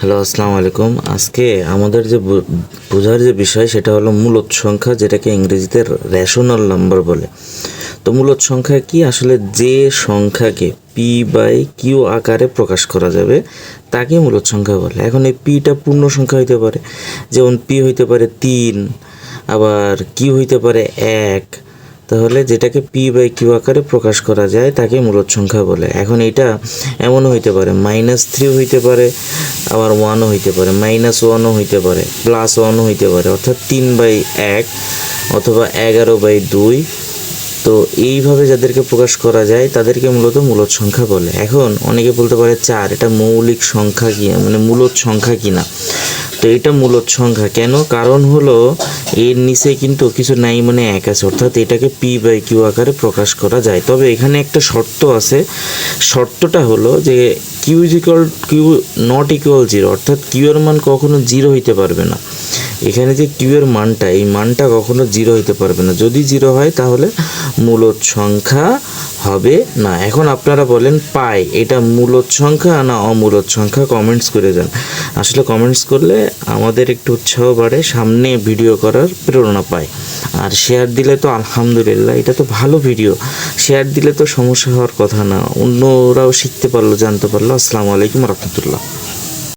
Hello, আসসালামু আলাইকুম। আজকে আমাদের যে বোঝার যে বিষয় সেটা হলো মূলদ সংখ্যা, যেটাকে ইংরেজিতে রেশনাল নাম্বার বলে। তো মূলদ সংখ্যা কি? আসলে যে সংখ্যাকে পি বাই কিউ আকারে প্রকাশ করা যাবে তাকে মূলদ সংখ্যা বলে। এখন এই পিটা পূর্ণ সংখ্যা হইতে পারে, যেমন পি হইতে পারে 3, আবার কিউ হইতে পারে 1। তাহলে যেটাকে পি বাই কিউ আকারে প্রকাশ করা যায় তাকে মূলদ সংখ্যা বলে। এখন এটা এমনও হইতে পারে -3 হইতে পারে, আবার 1ও হইতে পারে, -1ও হইতে পারে, +1ও হইতে পারে, অর্থাৎ 3/1 অথবা 11/2। তো এইভাবে যাদেরকে প্রকাশ করা যায় তাদেরকে মূলত মূলদ সংখ্যা বলে। এখন অনেকে বলতে পারে 4 এটা মৌলিক সংখ্যা কি, মানে মূলদ সংখ্যা কিনা। তো এটা মূলদ সংখ্যা কেন? কারণ হলো এর নিচে কিন্তু কিছু নাই, মানে 1 আছে, অর্থাৎ এটাকে পি বাই কিউ আকারে প্রকাশ করা যায়। তবে এখানে একটা শর্ত আছে। শর্তটা হলো যে কিউ নট ইকুয়াল 0, অর্থাৎ কিউ এর মান কখনো 0 হইতে পারবে না। এখানে যে কিউ এর মানটা, এই মানটা কখনো 0 হইতে পারবে না। যদি 0 হয় তাহলে মূলদ সংখ্যা হবে না। এখন আপনারা বলেন পাই এটা মূলদ সংখ্যা না অমূলদ সংখ্যা? কমেন্টস করে যান। আসলে কমেন্টস করলে আমাদের একটু উৎসাহ বাড়ে, সামনে ভিডিও করার প্রেরণা পায়। আর শেয়ার দিলে তো আলহামদুলিল্লাহ, এটা তো ভালো ভিডিও। শেয়ার দিলে তো সমস্যা হওয়ার কথা না, অন্যরাও শিখতে পারলো, জানতে পারলো। আসসালামু আলাইকুম রহমতুল্লাহ।